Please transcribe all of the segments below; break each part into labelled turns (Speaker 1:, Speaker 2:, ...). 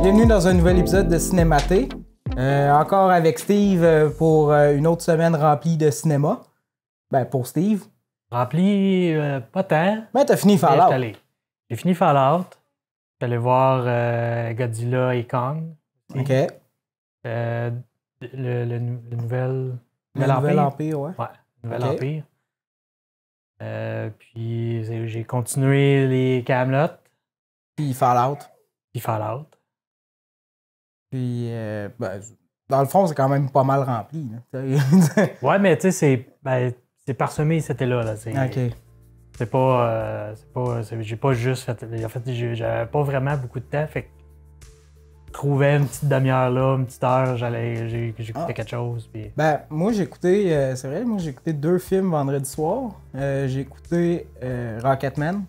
Speaker 1: Bienvenue dans un nouvel épisode de Cinématé. Encore avec Steve pour une autre semaine remplie de cinéma. Ben, pour Steve.
Speaker 2: Rempli, pas tant.
Speaker 1: Ben, t'as fini Fallout.
Speaker 2: J'ai fini Fallout. Je suis allé voir Godzilla et Kong.
Speaker 1: OK.
Speaker 2: Le nouvel
Speaker 1: Empire, ouais.
Speaker 2: Ouais, Nouvel Empire. Puis j'ai continué les Camelot.
Speaker 1: Puis Fallout.
Speaker 2: Puis Fallout.
Speaker 1: Puis, ben, dans le fond, c'est quand même pas mal rempli.
Speaker 2: Ouais, mais tu sais, c'est parsemé, c'était là.
Speaker 1: OK.
Speaker 2: C'est pas. J'ai pas juste fait. En fait, j'avais pas vraiment beaucoup de temps. Fait que je trouvais une petite demi-heure là, une petite heure, j'écoutais quelque chose. Puis...
Speaker 1: Ben, moi, j'ai écouté. C'est vrai, moi, j'ai écouté 2 films vendredi soir. J'ai écouté Rocketman.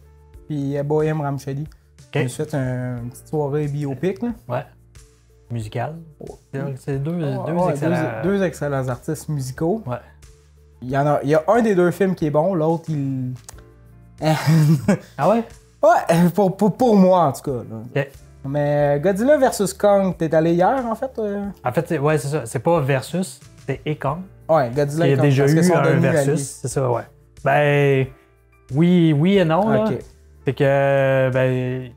Speaker 1: Puis Bohemian Rhapsody.
Speaker 2: Okay.
Speaker 1: Je me suis fait une petite soirée biopic, là.
Speaker 2: Ouais. Musical.
Speaker 1: Oh.
Speaker 2: C'est deux
Speaker 1: excellents... deux excellents artistes musicaux.
Speaker 2: Ouais.
Speaker 1: Il y a un des 2 films qui est bon, l'autre, il...
Speaker 2: Ah ouais?
Speaker 1: Ouais, pour moi, en tout cas. Là.
Speaker 2: Okay.
Speaker 1: Mais Godzilla vs. Kong, t'es allé hier, en fait?
Speaker 2: En fait, ouais, c'est ça. C'est pas versus, c'est et Kong.
Speaker 1: Ouais, Godzilla et Kong.
Speaker 2: Il y a déjà eu un versus, c'est ça, ouais. Ben, oui et non, là.
Speaker 1: OK.
Speaker 2: C'est que, ben...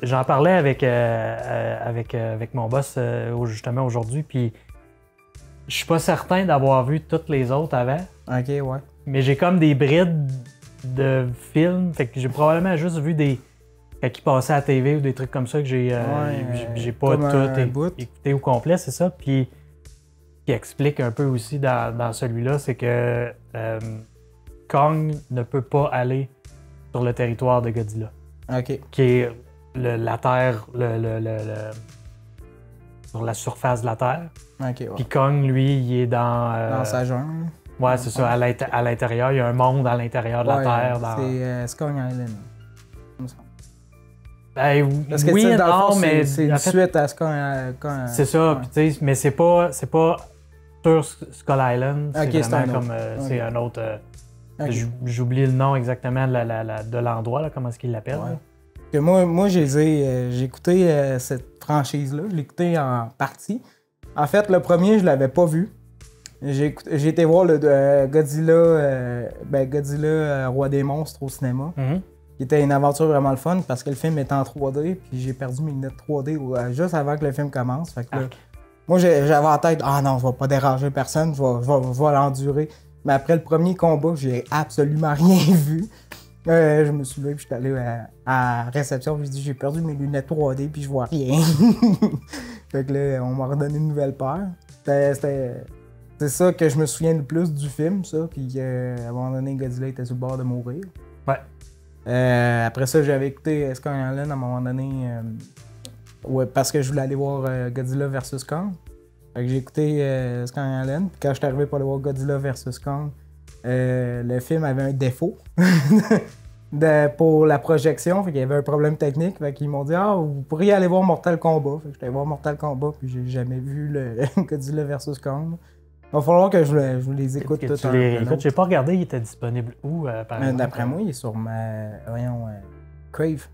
Speaker 2: J'en parlais avec mon boss justement aujourd'hui, puis je suis pas certain d'avoir vu toutes les autres avant.
Speaker 1: OK, ouais.
Speaker 2: Mais j'ai comme des brides de films, fait que j'ai probablement juste vu des... Quand ils passaient à la TV ou des trucs comme ça que j'ai pas tout écouté au complet, c'est ça. Puis ce qui explique un peu aussi dans celui-là, c'est que Kong ne peut pas aller sur le territoire de Godzilla.
Speaker 1: OK.
Speaker 2: Qui est la Terre, sur la surface de la Terre.
Speaker 1: OK, ouais.
Speaker 2: Puis Kong, lui, il est dans
Speaker 1: sa jungle.
Speaker 2: Ouais, c'est ça, à l'intérieur. Il y a un monde à l'intérieur de la Terre.
Speaker 1: C'est Kong Island.
Speaker 2: Ben,
Speaker 1: parce que,
Speaker 2: oui et non, mais...
Speaker 1: C'est une suite à Kong.
Speaker 2: C'est ça,
Speaker 1: ouais.
Speaker 2: puis tu sais, mais c'est pas sur Skull Island. C'est
Speaker 1: okay,
Speaker 2: vraiment comme... c'est un autre... Okay. J'oublie le nom exactement de l'endroit, là, comment est-ce qu'il l'appelle.
Speaker 1: Ouais. Moi j'ai écouté cette franchise-là. Je l'ai écouté en partie. En fait, le premier, je l'avais pas vu. J'ai été voir le Godzilla Roi des monstres au cinéma.
Speaker 2: Mm-hmm.
Speaker 1: Qui était une aventure vraiment le fun parce que le film était en 3D. Puis j'ai perdu mes lunettes 3D juste avant que le film commence. Fait que là, moi, j'avais en tête, non, je vais pas déranger personne, je vais l'endurer. Mais après le premier combat, j'ai absolument rien vu. Je me suis levé, puis je suis allé à la réception, puis je dit j'ai perdu mes lunettes 3D, puis je vois rien. Fait que là, on m'a redonné une nouvelle paire. C'est ça que je me souviens le plus du film, ça. Puis à un moment donné, Godzilla était sur le bord de mourir.
Speaker 2: Ouais.
Speaker 1: Après ça, j'avais écouté Kong Island à un moment donné, ouais, parce que je voulais aller voir Godzilla vs. Kong. Fait que j'ai écouté Kong Island, puis quand je suis arrivé pour aller voir Godzilla vs. Kong, le film avait un défaut pour la projection, fait qu'il y avait un problème technique, fait qu'ils m'ont dit « Ah, vous pourriez aller voir Mortal Kombat ». Fait que j'étais allé voir Mortal Kombat, puis j'ai jamais vu le Godzilla vs. Kong. Il va falloir que je les écoute tout
Speaker 2: un peu. J'ai pas regardé, il était disponible où, par exemple?
Speaker 1: D'après moi, il est sur Crave.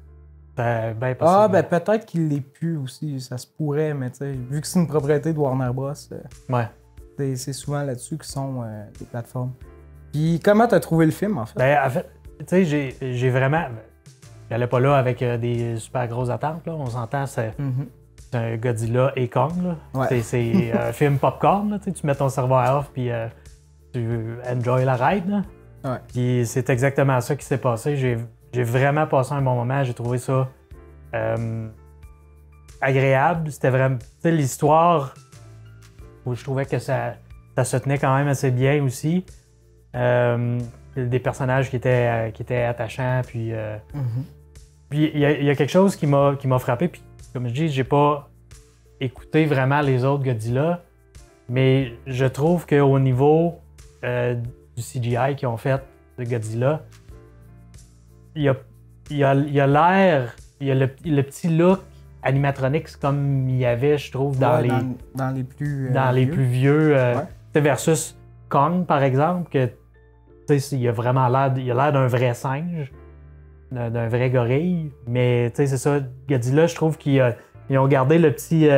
Speaker 2: Ben possible.
Speaker 1: Ah, ben peut-être qu'il l'est plus aussi, ça se pourrait, mais tu sais, vu que c'est une propriété de Warner Bros,
Speaker 2: ouais.
Speaker 1: C'est souvent là-dessus qui sont des plateformes. Puis comment t'as trouvé le film, en fait?
Speaker 2: Ben, en fait, tu sais, j'ai vraiment... J'allais pas là avec des super grosses attentes, là. On s'entend, c'est un Godzilla et Kong, là. Ouais. C'est un film popcorn, là, tu mets ton cerveau à off, puis tu enjoy la ride, là.
Speaker 1: Ouais.
Speaker 2: Puis c'est exactement ça qui s'est passé. J'ai vraiment passé un bon moment, j'ai trouvé ça agréable. C'était vraiment... Tu sais, l'histoire, où je trouvais que ça se tenait quand même assez bien aussi. Des personnages qui étaient attachants, puis... Puis il y a quelque chose qui m'a frappé, puis comme je dis, j'ai pas écouté vraiment les autres Godzilla, mais je trouve qu'au niveau du CGI qu'ils ont fait de Godzilla, il y a l'air, il y a le petit look animatronics comme il y avait, je trouve, dans les plus vieux versus Kong, par exemple, que il a vraiment l'air d'un vrai singe. d'un vrai gorille. Mais tu sais, c'est ça, Godzilla, je trouve qu'ils ont gardé le petit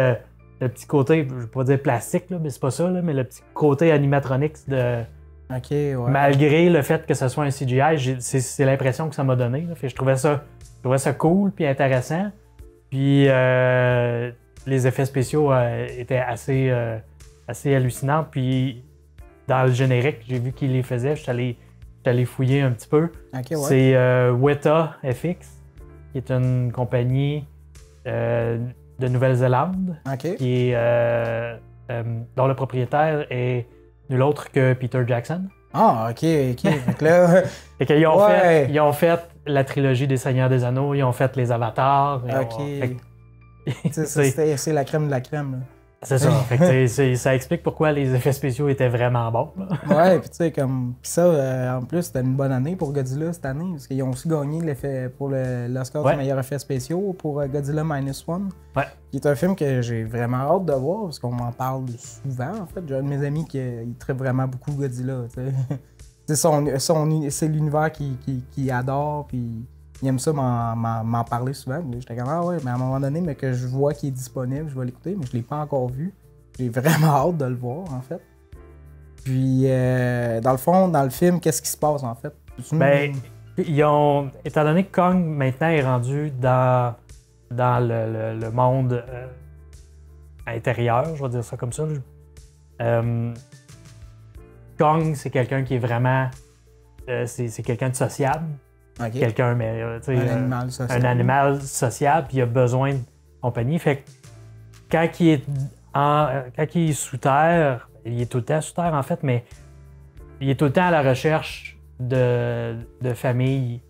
Speaker 2: côté, je vais pas dire plastique, là, mais c'est pas ça, là, mais le petit côté animatronics de.
Speaker 1: Ok, ouais.
Speaker 2: Malgré le fait que ce soit un CGI, c'est l'impression que ça m'a donné. Là. Fait que je trouvais ça cool puis intéressant. Puis les effets spéciaux étaient assez hallucinants. Puis dans le générique, j'ai vu qu'il les faisait. Je suis allé fouiller un petit peu.
Speaker 1: Okay, ouais.
Speaker 2: C'est Weta FX, qui est une compagnie de Nouvelle-Zélande, qui est, dont le propriétaire est nul autre que Peter Jackson.
Speaker 1: Ah, ok. Donc là,
Speaker 2: fait qu'ils ont fait la trilogie des Seigneurs des Anneaux, ils ont fait les Avatars.
Speaker 1: C'est la crème de la crème. Là.
Speaker 2: C'est ça. Fait que, ça explique pourquoi les effets spéciaux étaient vraiment bons.
Speaker 1: Ouais, puis tu sais, comme. Pis ça, en plus, c'était une bonne année pour Godzilla cette année, parce qu'ils ont aussi gagné l'effet pour l'Oscar du meilleur effet spéciaux pour Godzilla Minus One.
Speaker 2: Ouais.
Speaker 1: Qui est un film que j'ai vraiment hâte de voir, parce qu'on m'en parle souvent, en fait. J'ai un de mes amis qui traite vraiment beaucoup Godzilla, tu sais. C'est l'univers qu'il adore, puis il aime ça m'en parler souvent. J'étais comme, ah ouais, mais à un moment donné, mais que je vois qu'il est disponible, je vais l'écouter, mais je l'ai pas encore vu. J'ai vraiment hâte de le voir, en fait. Puis, dans le fond, dans le film, qu'est-ce qui se passe, en fait?
Speaker 2: Ben, étant donné que Kong, maintenant, est rendu dans le monde intérieur, je vais dire ça comme ça. Kong, c'est quelqu'un qui est vraiment... c'est quelqu'un de sociable.
Speaker 1: Okay.
Speaker 2: Quelqu'un, mais un animal social, puis il a besoin de compagnie. Fait que quand il est sous terre, il est tout le temps sous terre en fait, mais il est tout le temps à la recherche de familles,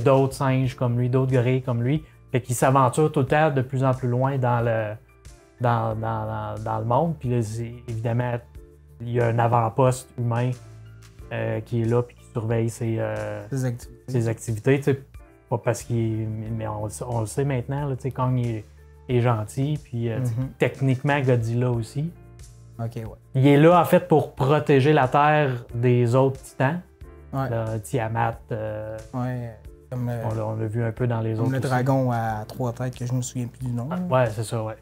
Speaker 2: d'autres singes comme lui, d'autres gorilles comme lui. Fait qu'il s'aventure tout le temps de plus en plus loin dans le monde. Puis là, évidemment, il y a un avant-poste humain qui est là puis qui surveille ses activités. Pas parce qu'il est... Mais on le sait maintenant, là, Kong est gentil, puis techniquement Godzilla aussi.
Speaker 1: Ok, ouais.
Speaker 2: Il est là en fait pour protéger la Terre des autres titans.
Speaker 1: Ouais.
Speaker 2: Là, Tiamat.
Speaker 1: Ouais. Comme
Speaker 2: on l'a vu un peu dans les autres.
Speaker 1: Comme le
Speaker 2: aussi.
Speaker 1: dragon à 3 têtes que je me souviens plus du nom.
Speaker 2: Ouais, c'est ça, ouais.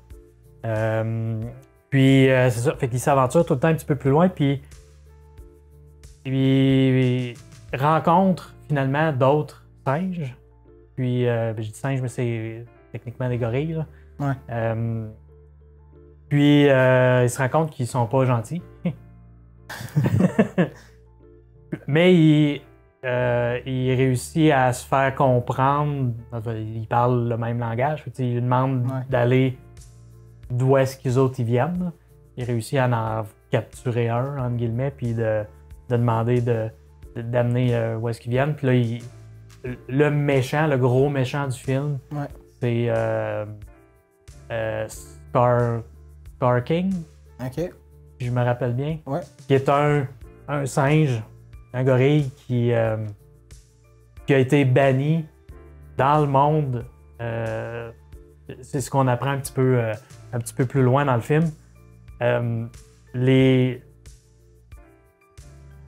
Speaker 2: Puis c'est ça, fait qu'il s'aventure tout le temps un petit peu plus loin, puis il rencontre finalement d'autres singes. Puis je dis singes, mais c'est techniquement des gorilles. Là.
Speaker 1: Ouais.
Speaker 2: Puis il se rend compte qu'ils sont pas gentils. Mais il réussit à se faire comprendre. Il parle le même langage. Il lui demande d'aller d'où est-ce qu'ils autres ils viennent. Il réussit à en capturer un, entre guillemets, puis de demander d'amener où est-ce qu'ils viennent. Puis là, le méchant, le gros méchant du film, c'est Scar King.
Speaker 1: OK.
Speaker 2: Je me rappelle bien.
Speaker 1: Ouais.
Speaker 2: Qui est un singe, un gorille qui a été banni dans le monde. C'est ce qu'on apprend un petit peu plus loin dans le film.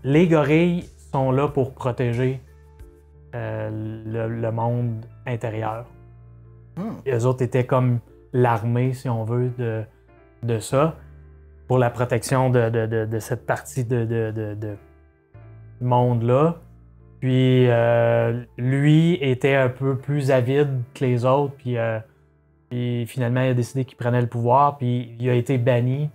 Speaker 2: Les gorilles sont là pour protéger le monde intérieur. Les autres étaient comme l'armée, si on veut, de ça, pour la protection de cette partie de monde-là. Puis lui était un peu plus avide que les autres, puis finalement il a décidé qu'il prenait le pouvoir, puis il a été banni.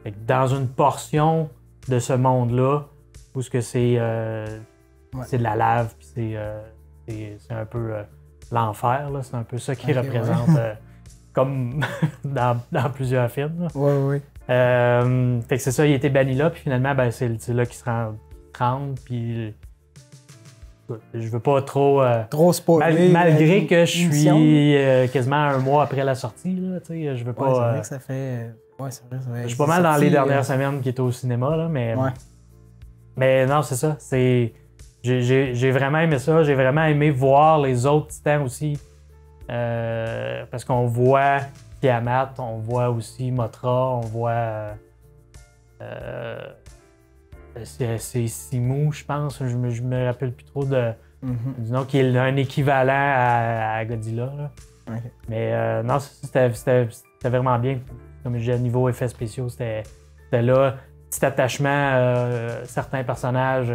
Speaker 2: Fait que dans une portion de ce monde-là, où ce que c'est de la lave, puis c'est un peu l'enfer, là. C'est un peu ça qu'il représente, comme dans plusieurs films.
Speaker 1: Oui.
Speaker 2: Fait que c'est ça, il a été banni là, puis finalement, ben, c'est là qu'il se rend, puis je veux pas trop
Speaker 1: spoiler.
Speaker 2: Malgré que je suis quasiment un mois après la sortie, là, tu sais, je veux pas...
Speaker 1: c'est vrai que ça fait... Ouais, c'est vrai.
Speaker 2: Je suis pas mal dans les dernières semaines qui étaient au cinéma, là, mais...
Speaker 1: Ouais.
Speaker 2: Mais non, c'est ça, j'ai vraiment aimé ça, j'ai vraiment aimé voir les autres titans aussi, parce qu'on voit Tiamat, on voit aussi Mothra, on voit... c'est Simu, je pense, je me rappelle plus trop Disons qu'il a un équivalent à Godzilla. Là.
Speaker 1: Okay.
Speaker 2: Mais non, c'était vraiment bien. Comme je disais, niveau effets spéciaux, c'était là. Petit attachement, certains personnages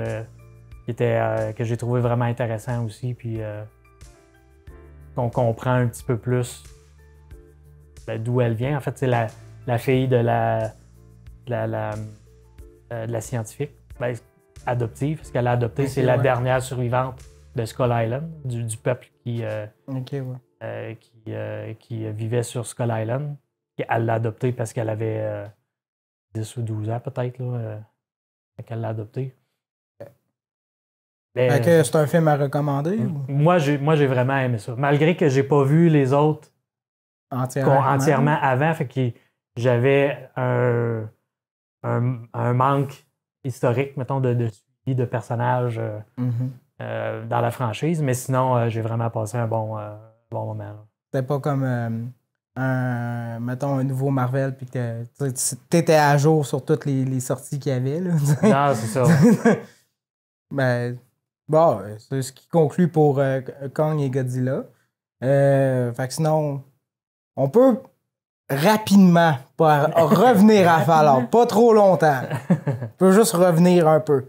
Speaker 2: que j'ai trouvé vraiment intéressants aussi. Puis qu'on comprend un petit peu plus d'où elle vient. En fait, c'est la fille de la scientifique adoptive. Ce qu'elle a adopté, c'est la dernière survivante de Skull Island, du peuple qui vivait sur Skull Island. Elle l'a adopté parce qu'elle avait 10 ou 12 ans peut-être, qu'elle l'a adopté.
Speaker 1: C'est un film à recommander?
Speaker 2: Moi, j'ai vraiment aimé ça. Malgré que j'ai pas vu les autres entièrement avant, fait que j'avais un manque historique, mettons, de suivi de personnages dans la franchise, mais sinon, j'ai vraiment passé un bon moment.
Speaker 1: C'était pas comme mettons, un nouveau Marvel, puis que t'étais à jour sur toutes les sorties qu'il y avait. Là,
Speaker 2: non, c'est ça.
Speaker 1: Ben, bon, c'est ce qui conclut pour Kong et Godzilla. Fait que sinon, on peut rapidement revenir à Fallout. Pas trop longtemps. On peut juste revenir un peu.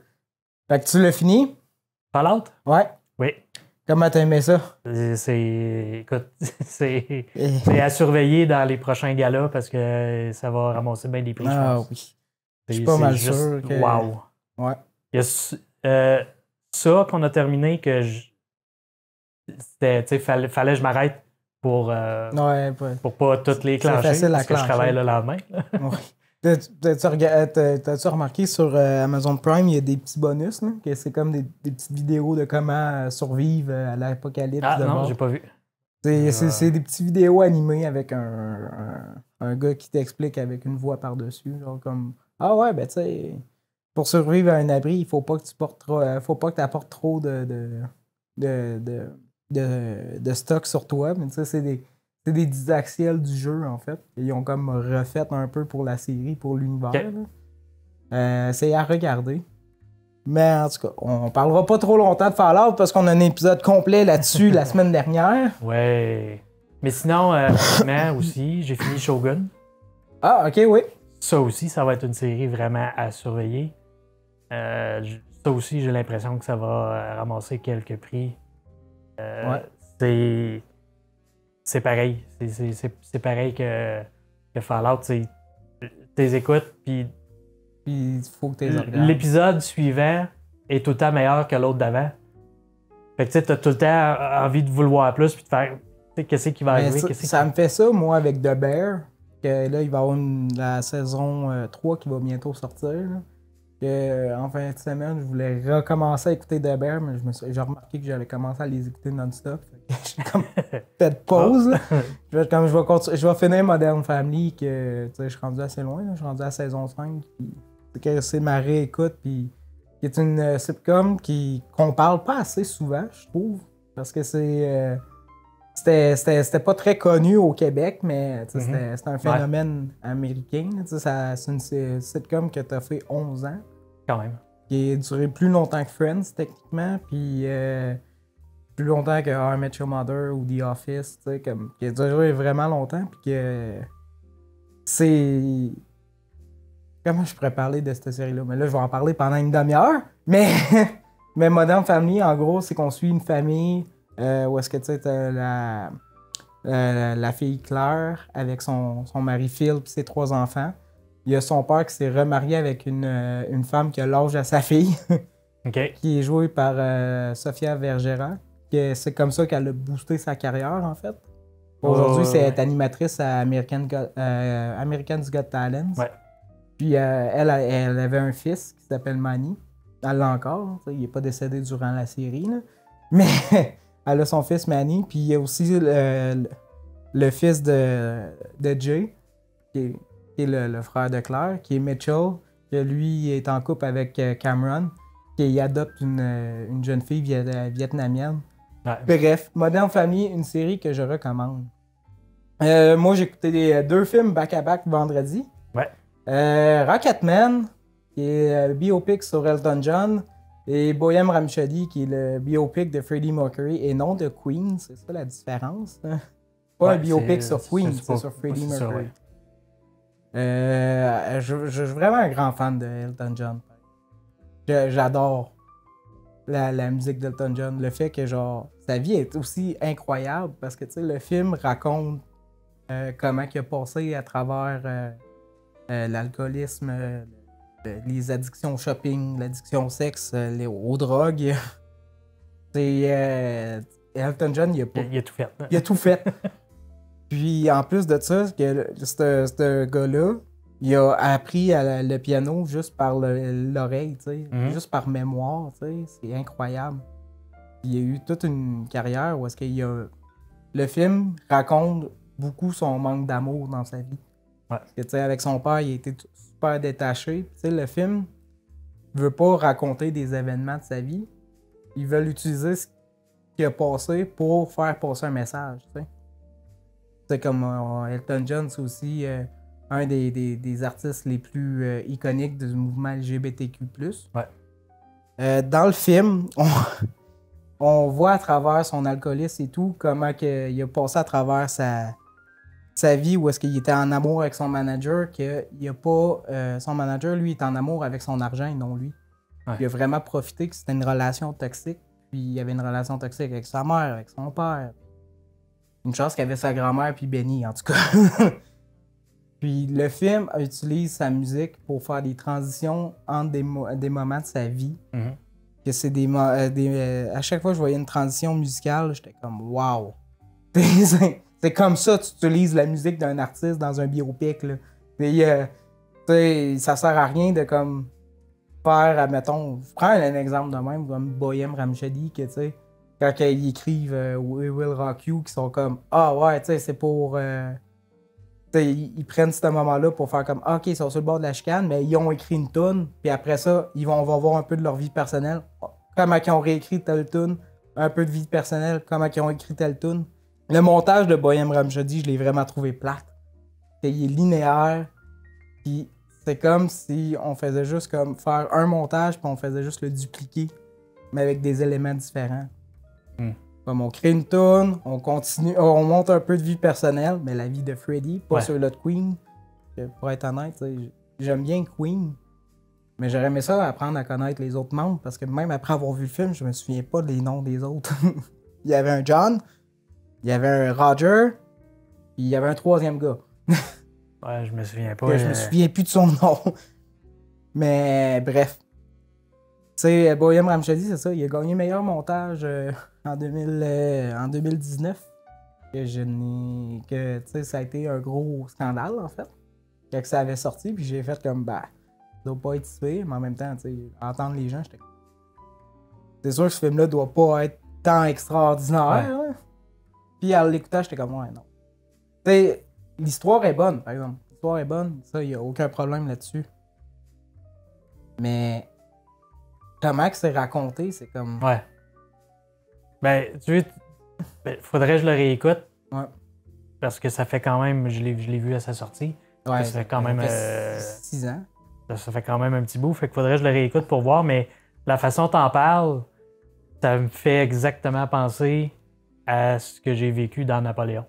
Speaker 1: Fait que tu l'as fini?
Speaker 2: Fallout?
Speaker 1: Ouais.
Speaker 2: Oui.
Speaker 1: Comment t'as aimé ça?
Speaker 2: Écoute, c'est à surveiller dans les prochains galas parce que ça va ramasser bien des prix, je pense.
Speaker 1: Oui. Je suis pas mal sûr que...
Speaker 2: Wow.
Speaker 1: Ouais.
Speaker 2: Il y a ça qu'on a terminé que fallait que je m'arrête pour pas toutes les clencher parce que je travaille le lendemain.
Speaker 1: Oui. T'as-tu remarqué sur Amazon Prime, il y a des petits bonus, là, que c'est comme des petites vidéos de comment survivre à l'apocalypse.
Speaker 2: Ah non, j'ai pas vu.
Speaker 1: C'est des petites vidéos animées avec un gars qui t'explique avec une voix par-dessus. Genre comme ah ouais, ben tu sais, pour survivre à un abri, il faut pas que tu apportes trop de stock sur toi. Mais tu sais, c'est des didactiels du jeu, en fait. Ils ont comme refait un peu pour la série, pour l'univers. Okay. C'est à regarder. Mais en tout cas, on parlera pas trop longtemps de Fallout parce qu'on a un épisode complet là-dessus la semaine dernière.
Speaker 2: Ouais. Mais sinon, aussi, j'ai fini Shogun.
Speaker 1: Ah, ok, oui.
Speaker 2: Ça aussi, ça va être une série vraiment à surveiller. Ça aussi, j'ai l'impression que ça va ramasser quelques prix.
Speaker 1: Ouais.
Speaker 2: C'est pareil. C'est pareil que Fallout. T'es écoutes, puis
Speaker 1: il faut que t'es regardes.
Speaker 2: L'épisode suivant est tout le temps meilleur que l'autre d'avant. Fait que tu sais, t'as tout le temps envie de vouloir plus, puis de faire qu'est-ce qui va arriver.
Speaker 1: Ça me fait ça, moi, avec The Bear. Que là, il va y avoir la saison 3 qui va bientôt sortir. Là. En fin de semaine, je voulais recommencer à écouter The Bear, mais j'ai remarqué que j'allais commencer à les écouter non-stop. J'ai comme fait pause. Je vais finir Modern Family, que je suis rendu assez loin. Là. Je suis rendu à la saison 5. C'est ma réécoute, puis qui est une sitcom qu'on parle pas assez souvent, je trouve. Parce que c'était pas très connu au Québec, mais c'était un phénomène américain. C'est une sitcom qui a fait 11 ans.
Speaker 2: Quand même.
Speaker 1: Qui a duré plus longtemps que Friends, techniquement, puis plus longtemps que How I Met Your Mother ou The Office, qui a duré vraiment longtemps, puis que c'est... Comment je pourrais parler de cette série-là? Mais là, je vais en parler pendant une demi-heure. Mais Modern Family, en gros, c'est qu'on suit une famille où est-ce que tu sais, t'as la fille Claire avec son mari Phil et ses 3 enfants. Il y a son père qui s'est remarié avec une femme qui a l'âge à sa fille,
Speaker 2: okay.
Speaker 1: qui est jouée par Sofia Vergara. C'est comme ça qu'elle a boosté sa carrière, en fait. Aujourd'hui, c'est être animatrice à American's Got Talent.
Speaker 2: Ouais.
Speaker 1: Puis elle avait un fils qui s'appelle Manny. Elle l'a encore. Il n'est pas décédé durant la série. Là. Mais elle a son fils Manny. Puis il y a aussi le fils de Jay, qui est le frère de Claire, qui est Mitchell, que lui est en couple avec Cameron, qui adopte une jeune fille vietnamienne.
Speaker 2: Ouais.
Speaker 1: Bref, Modern Family, une série que je recommande. Moi, j'ai écouté 2 films back-à-back vendredi.
Speaker 2: Ouais.
Speaker 1: Rocketman, qui est biopic sur Elton John, Et Bohemian Rhapsody, qui est le biopic de Freddie Mercury et non de Queen, c'est ça la différence. Hein? Pas un biopic sur Queen, c'est sur Freddie Mercury. Je suis vraiment un grand fan de Elton John. J'adore la musique d'Elton John. Le fait que genre sa vie est aussi incroyable parce que le film raconte comment il a passé à travers l'alcoolisme, les addictions au shopping, l'addiction au sexe, aux drogues. Elton John, il a tout fait. Il a tout fait. Puis en plus de ça, ce gars-là, il a appris le piano juste par l'oreille, juste par mémoire. C'est incroyable. Il a eu toute une carrière où est-ce qu'il a... Le film raconte beaucoup son manque d'amour dans sa vie. Ouais. Parce que avec son père, il était super détaché. Le film ne veut pas raconter des événements de sa vie. Ils veulent utiliser ce qui a passé pour faire passer un message. C'est comme Elton John, c'est aussi un des artistes les plus iconiques du mouvement LGBTQ+. Ouais. Dans le film, on voit à travers son alcoolisme et tout comment il a passé à travers sa vie où est-ce qu'il était en amour avec son manager, son manager, lui, est en amour avec son argent et non lui. Ouais. Il a vraiment profité que c'était une relation toxique. Puis il y avait une relation toxique avec sa mère, avec son père. Une chance qu'il avait sa grand-mère puis Benny, en tout cas. Puis le film utilise sa musique pour faire des transitions entre des moments de sa vie. Mm-hmm. Que c'est à chaque fois que je voyais une transition musicale, j'étais comme « wow! » C'est comme ça que tu utilises la musique d'un artiste dans un biopic. Là. Puis, ça sert à rien de comme faire, admettons, prends un exemple de même, comme Bohemian Rhapsody, que tu sais, quand ils écrivent We Will Rock You, qui sont comme ah ouais, tu sais, c'est pour. Ils prennent ce moment-là pour faire comme ok, ils sont sur le bord de la chicane, mais ils ont écrit une toune, puis après ça, on va voir un peu de leur vie personnelle. Comment ils ont réécrit telle toune, un peu de vie personnelle, comment ils ont écrit telle toune. Le montage de Bohemian Rhapsody, je l'ai vraiment trouvé plate. Il est linéaire, puis c'est comme si on faisait juste comme faire un montage, puis on faisait juste le dupliquer, mais avec des éléments différents. Comme on crée une toune, on continue, on monte un peu de vie personnelle, mais la vie de Freddie, pas sur l'autre Queen. Pour être honnête, j'aime bien Queen, mais j'aurais aimé ça apprendre à connaître les autres membres, parce que même après avoir vu le film, je me souviens pas des noms des autres. Il y avait un John, il y avait un Roger, puis il y avait un troisième gars.
Speaker 2: Ouais, je me souviens pas.
Speaker 1: Je me souviens plus de son nom. Mais bref. Tu sais, Bohemian Rhapsody, c'est ça, il a gagné meilleur montage en 2019. Tu sais, ça a été un gros scandale, en fait. Quand ça avait sorti, puis j'ai fait comme, ça doit pas être si pire, mais en même temps, tu sais, entendre les gens, j'étais comme... C'est sûr que ce film-là doit pas être tant extraordinaire, ouais. Puis à l'écoutage, j'étais comme, ouais, non. Tu sais, l'histoire est bonne, par exemple. L'histoire est bonne, ça, il n'y a aucun problème là-dessus. Mais comment que c'est raconté, c'est comme...
Speaker 2: Ouais. Ben, tu veux, faudrait que je le réécoute.
Speaker 1: Ouais.
Speaker 2: Parce que ça fait quand même, je l'ai vu à sa sortie.
Speaker 1: Ouais,
Speaker 2: ça fait quand même...
Speaker 1: 6 ans.
Speaker 2: Ça fait quand même un petit bout, fait qu'il faudrait que je le réécoute pour voir, mais la façon dont t'en parles, ça me fait exactement penser à ce que j'ai vécu dans Napoléon.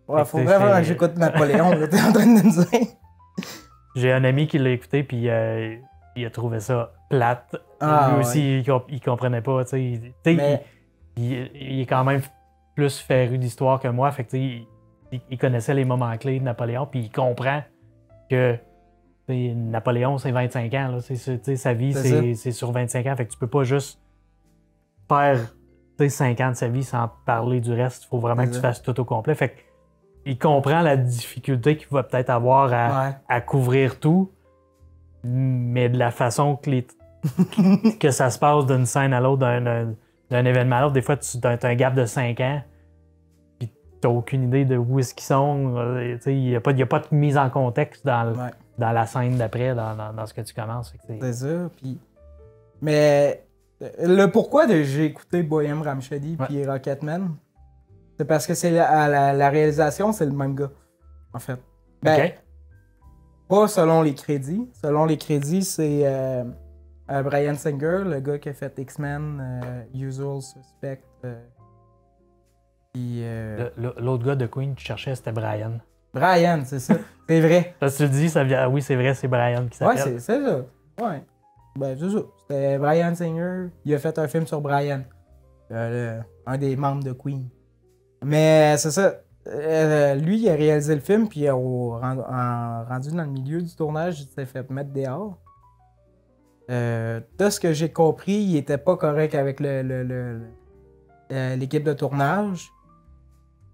Speaker 1: Ouais, faut vraiment que j'écoute Napoléon, là, t'es en train de me dire.
Speaker 2: J'ai un ami qui l'a écouté, puis il a trouvé ça plate. Lui aussi, il comprenait pas, tu sais. Mais... Il est quand même plus féru d'histoire que moi, fait que il connaissait les moments clés de Napoléon, puis il comprend que Napoléon, c'est 25 ans, là, sa vie, c'est sur 25 ans, fait que tu peux pas juste faire 5 ans de sa vie sans parler du reste. Il faut vraiment que tu fasses tout au complet. Fait que, il comprend la difficulté qu'il va peut-être avoir à couvrir tout, mais de la façon que ça se passe d'une scène à l'autre, d'un événement à l'autre, des fois, tu as un gap de 5 ans, puis tu n'as aucune idée de où est-ce qu'ils sont. Il n'y a pas de mise en contexte dans la scène d'après, dans ce que tu commences.
Speaker 1: C'est ça. Puis... Mais le pourquoi j'ai écouté Bohemian Rhapsody puis Rocketman, c'est parce que c'est la réalisation, c'est le même gars, en fait. Ben, Pas selon les crédits. Selon les crédits, c'est Bryan Singer, le gars qui a fait X-Men, Usual Suspect. Puis,
Speaker 2: L'autre gars de Queen que tu cherchais, c'était Brian.
Speaker 1: Brian, c'est ça. C'est vrai.
Speaker 2: Parce que tu le dis, ça vient. Oui, c'est vrai, c'est Brian qui s'appelle.
Speaker 1: Ouais, c'est ça. Ouais. Ben, c'est ça. C'était Bryan Singer. Il a fait un film sur Brian. Un des membres de Queen. Mais c'est ça. Lui, il a réalisé le film, puis rendu dans le milieu du tournage, il s'est fait mettre dehors. De ce que j'ai compris, il était pas correct avec l'équipe de tournage.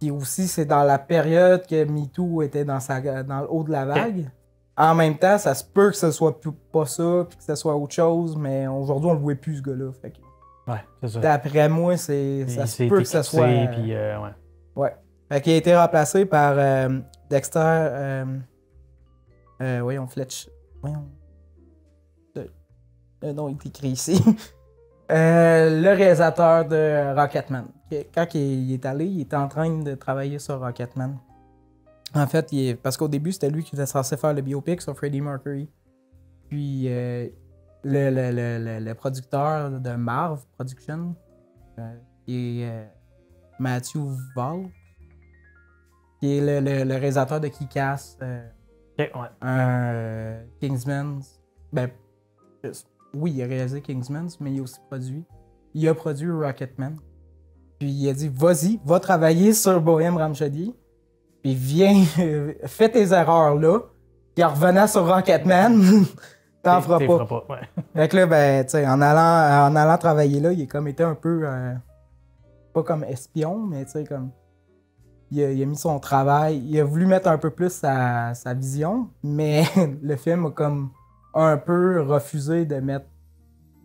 Speaker 1: Puis aussi, c'est dans la période que MeToo était dans le haut de la vague. En même temps, ça se peut que ce soit pas ça, puis que ce soit autre chose, mais aujourd'hui, on le voit plus, ce gars-là. Fait que,
Speaker 2: ouais, c'est ça.
Speaker 1: d'après moi, ça se peut que ce soit...
Speaker 2: Puis, ouais.
Speaker 1: Ouais. Fait qu'il a été remplacé par Dexter... voyons, Fletch... Voyons... Le nom est écrit ici. Le réalisateur de Rocketman. Quand il est allé, il était en train de travailler sur Rocketman. En fait, parce qu'au début, c'était lui qui était censé faire le biopic sur Freddie Mercury. Puis, le producteur de Marv Production, qui est Matthew Vaughn, qui est le réalisateur de Kick-Ass, Kingsman. Ben, oui, il a réalisé Kingsman, mais il a aussi produit. Il a produit Rocketman. Puis il a dit, vas-y, va travailler sur Bohemian Rhapsody. Puis viens, fais tes erreurs là. Puis en revenant sur Rocketman, t'en feras pas.
Speaker 2: Ouais.
Speaker 1: Fait que là, ben, tu sais, en allant travailler là, il a comme été un peu, pas comme espion, mais tu sais, comme, il a mis son travail, il a voulu mettre un peu plus sa vision, mais le film a comme un peu refusé de mettre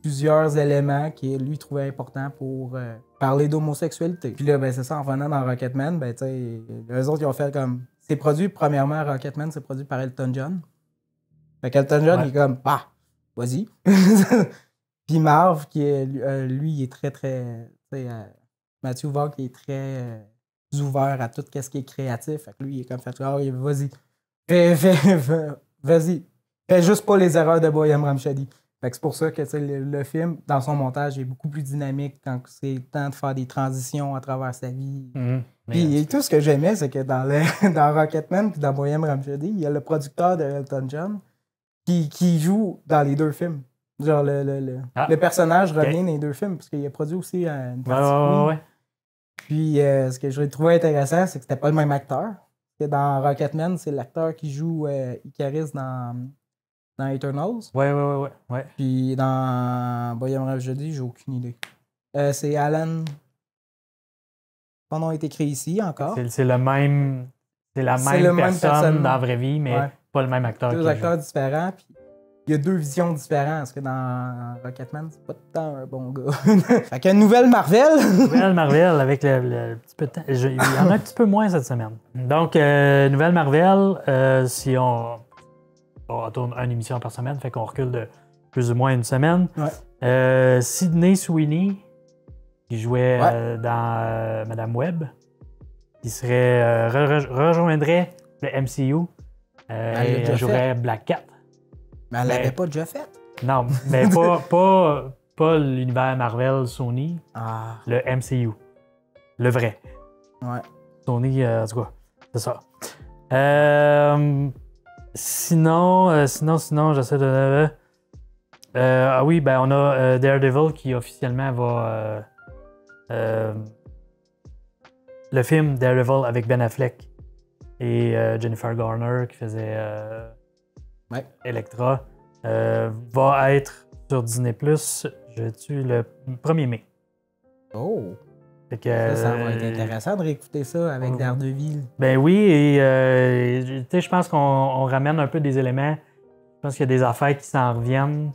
Speaker 1: plusieurs éléments qu'il lui trouvait importants pour parler d'homosexualité. Puis là, ben c'est ça, en revenant dans Rocketman, ben tu sais, eux autres, ils ont fait comme... C'est produit, premièrement, Rocketman, c'est produit par Elton John. Fait qu'Elton John, il est comme, bah, vas-y. Puis Marv, qui est, lui, il est très, très... Matthew Vaughn, qui est très ouvert à tout ce qui est créatif. Fait que lui, il est comme fait, oh, vas-y. Vas-y. Fais juste pas les erreurs de Bohemian Rhapsody. Fait que c'est pour ça que le film, dans son montage, est beaucoup plus dynamique quand c'est le temps de faire des transitions à travers sa vie. Puis tout ce que j'aimais, c'est que dans Rocketman et dans Bohemian Rhapsody, il y a le producteur de Elton John qui joue dans les deux films. Genre le personnage revient dans les deux films, parce qu'il a produit aussi une partie.
Speaker 2: Ouais.
Speaker 1: Puis ce que j'ai trouvé intéressant, c'est que c'était pas le même acteur. Que dans Rocketman, c'est l'acteur qui joue Icarus dans Eternals.
Speaker 2: Ouais.
Speaker 1: Puis dans Bohemian Rhapsody, j'ai aucune idée. C'est Alan. Son nom est écrit ici encore.
Speaker 2: C'est la même personne dans la vraie vie, mais pas le même acteur.
Speaker 1: Deux acteurs différents. Puis il y a deux visions différentes. Parce que dans Rocketman, c'est pas tout le temps un bon gars. Fait que nouvelle Marvel.
Speaker 2: Nouvelle Marvel avec le petit peu de temps. Il y en a un petit peu moins cette semaine. Donc, nouvelle Marvel, si on tourne une émission par semaine, fait qu'on recule de plus ou moins une semaine.
Speaker 1: Ouais.
Speaker 2: Sydney Sweeney, qui jouait dans Madame Web, qui rejoindrait le MCU. Elle jouerait Black Cat.
Speaker 1: Mais elle l'avait pas déjà fait.
Speaker 2: Non, mais pas l'univers Marvel Sony, le MCU. Le vrai.
Speaker 1: Ouais.
Speaker 2: Sony, en tout cas, c'est ça. Sinon, j'essaie de... oui, ben on a Daredevil qui officiellement va... le film Daredevil avec Ben Affleck et Jennifer Garner qui faisait Elektra va être sur Disney+, le 1er mai.
Speaker 1: Oh!
Speaker 2: Fait que,
Speaker 1: ça va être intéressant de réécouter ça avec Daredevil.
Speaker 2: Ben oui, et je pense qu'on ramène un peu des éléments. Je pense qu'il y a des affaires qui s'en reviennent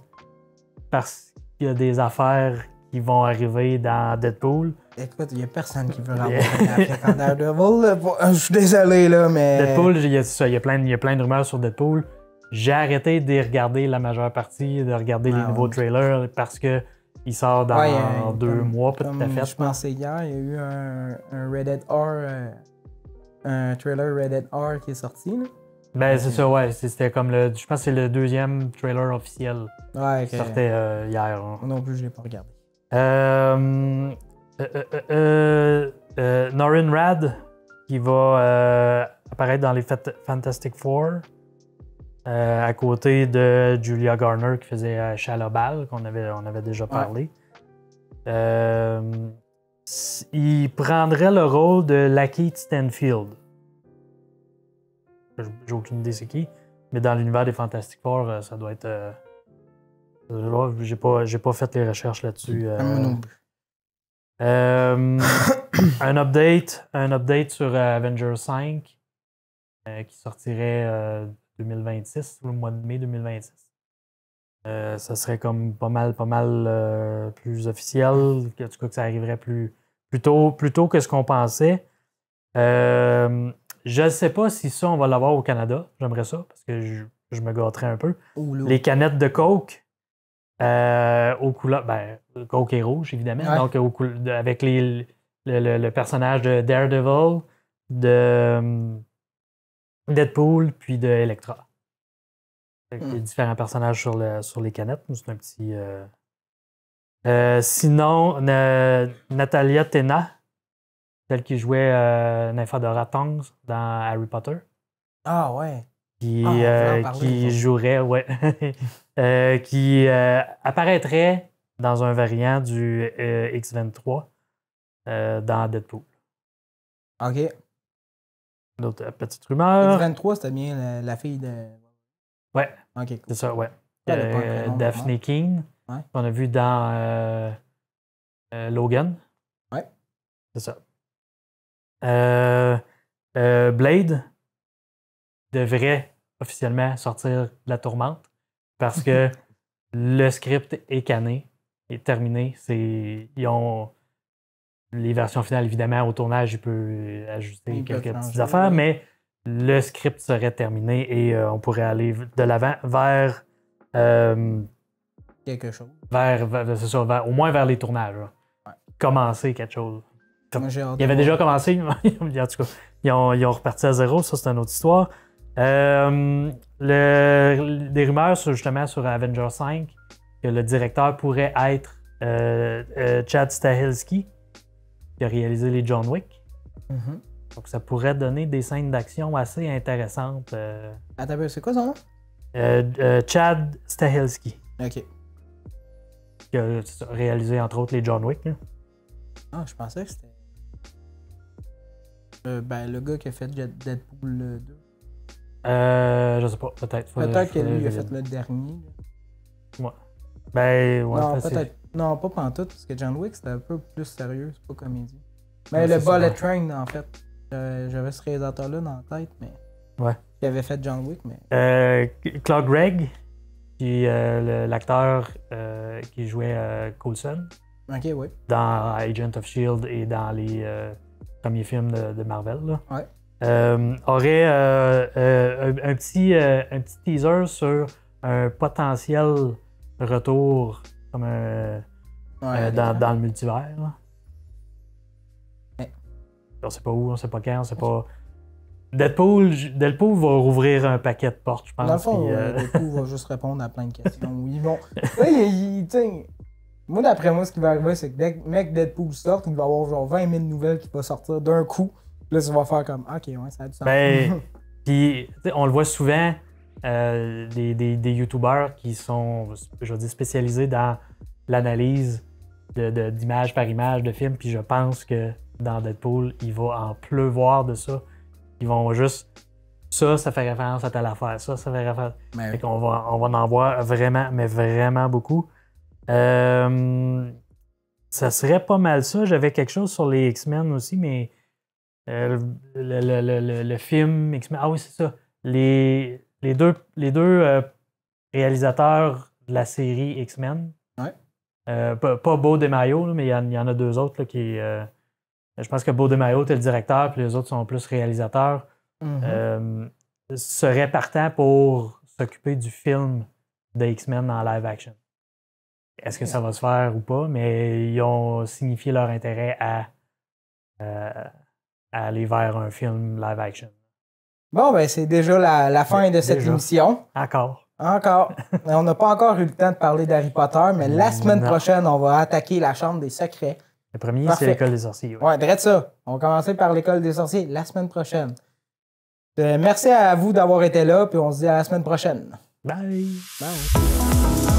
Speaker 2: parce qu'il y a des affaires qui vont arriver dans Deadpool.
Speaker 1: Écoute, il n'y a personne qui veut avoir Ben Affleck en Daredevil. Je suis désolé, là, mais...
Speaker 2: Deadpool, il y a plein de rumeurs sur Deadpool. J'ai arrêté de regarder la majeure partie, de regarder les nouveaux trailers parce que il sort dans 2 mois, pas tout à fait.
Speaker 1: Je pensais hier, il y a eu un Rated R, un trailer Rated R qui est sorti. Là.
Speaker 2: Ben, c'est ça, ouais. C'était comme le. Je pense que c'est le deuxième trailer officiel
Speaker 1: Ouais,
Speaker 2: qui sortait hier. Hein.
Speaker 1: Moi non plus, je l'ai pas regardé.
Speaker 2: Norrin Rad, qui va apparaître dans les Fantastic Four, à côté de Julia Garner qui faisait Shalabal, on avait déjà parlé. Il prendrait le rôle de Lakeith Stanfield. J'ai aucune idée c'est qui, mais dans l'univers des Fantastic Four, ça doit être. J'ai pas fait les recherches là-dessus.
Speaker 1: Moi non plus.
Speaker 2: Un update sur Avengers 5 qui sortirait 2026, le mois de mai 2026. Ça serait comme pas mal plus officiel, en tout cas que ça arriverait plus tôt que ce qu'on pensait. Je ne sais pas si ça, on va l'avoir au Canada. J'aimerais ça, parce que je me gâterais un peu. Les canettes de Coke aux couleurs... Ben, Coke est rouge, évidemment. Ouais. Donc, avec le personnage de Daredevil, de Deadpool, puis de Elektra. Il y a différents personnages sur les canettes. C'est un petit... sinon, Natalia Tena, celle qui jouait Nymphadora Tongs dans Harry Potter.
Speaker 1: Ah ouais.
Speaker 2: Qui jouerait, ouais. Qui apparaîtrait dans un variant du X-23 dans Deadpool.
Speaker 1: OK.
Speaker 2: D'autres petites rumeurs.
Speaker 1: X-23, c'était bien la fille de...
Speaker 2: Ouais.
Speaker 1: OK, cool.
Speaker 2: C'est ça, ouais. Daphne Keane, qu'on a vu dans Logan.
Speaker 1: Ouais.
Speaker 2: C'est ça. Blade devrait officiellement sortir de la tourmente parce que le script est cané, est terminé. Ils ont les versions finales, évidemment, au tournage, il peut ajuster quelques petites affaires, mais le script serait terminé et on pourrait aller de l'avant vers
Speaker 1: quelque chose.
Speaker 2: C'est ça, au moins vers les tournages.
Speaker 1: Ouais.
Speaker 2: Commencer quelque chose.
Speaker 1: Moi,
Speaker 2: il avait déjà commencé, en tout cas, ils ont reparti à zéro, ça c'est une autre histoire. Des rumeurs justement sur Avengers 5 que le directeur pourrait être Chad Stahelski, qui a réalisé les John Wick. Donc ça pourrait donner des scènes d'action assez intéressantes.
Speaker 1: Attends, c'est quoi son nom?
Speaker 2: Chad Stahelski.
Speaker 1: OK.
Speaker 2: Qui a réalisé entre autres les John Wick. Là.
Speaker 1: Ah, je pensais que c'était... le gars qui a fait Deadpool 2.
Speaker 2: Je sais pas, peut-être.
Speaker 1: Peut-être que lui a fait le dernier.
Speaker 2: Ouais. Ben, ouais.
Speaker 1: Non, peut-être. Non, pas pantoute, parce que John Wick, c'était un peu plus sérieux, c'est pas comédie. Mais le Bullet Train, en fait. J'avais ce réalisateur-là dans la tête, mais...
Speaker 2: Ouais.
Speaker 1: Qui avait fait John Wick, mais...
Speaker 2: Claude Gregg, qui est l'acteur qui jouait Coulson.
Speaker 1: OK, oui.
Speaker 2: Dans Agent of S.H.I.E.L.D. et dans les premiers films de Marvel. Là.
Speaker 1: Ouais.
Speaker 2: Aurait un petit teaser sur un potentiel retour comme dans le multivers. Là.
Speaker 1: Ouais.
Speaker 2: On sait pas où, on sait pas quand, on sait pas. Deadpool va rouvrir un paquet de portes, je pense.
Speaker 1: Dans le fond, Deadpool va juste répondre à plein de questions. Ils vont. Moi, d'après moi, ce qui va arriver, c'est que dès que Deadpool sort, il va y avoir genre 20 000 nouvelles qui vont sortir d'un coup. Là, ça va faire comme OK, ouais, ça a du sens.
Speaker 2: Ben, puis, on le voit souvent, des YouTubers qui sont, je veux dire, spécialisés dans l'analyse d'image par image de films. Puis je pense que dans Deadpool, il va en pleuvoir de ça. Ils vont juste. Ça fait référence à telle affaire. Ça fait référence. Fait qu'on va en voir vraiment, mais vraiment beaucoup. Ça serait pas mal ça. J'avais quelque chose sur les X-Men aussi, mais le film X-Men. Ah oui, c'est ça. Les deux réalisateurs de la série X-Men.
Speaker 1: Ouais.
Speaker 2: Pas Beau DeMaio, mais il y en a deux autres là, qui. Je pense que Beau DeMaio est le directeur, puis les autres sont plus réalisateurs. Seraient partants pour s'occuper du film de X-Men en live action. Est-ce que ça va se faire ou pas? Mais ils ont signifié leur intérêt à aller vers un film live action.
Speaker 1: Bon, ben c'est déjà la fin de cette émission.
Speaker 2: Encore.
Speaker 1: On n'a pas encore eu le temps de parler d'Harry Potter, mais la semaine prochaine, on va attaquer la Chambre des secrets.
Speaker 2: Le premier, c'est l'École des sorciers.
Speaker 1: Ouais, direct ça. On va commencer par l'École des sorciers la semaine prochaine. Merci à vous d'avoir été là, puis on se dit à la semaine prochaine.
Speaker 2: Bye!
Speaker 1: Bye!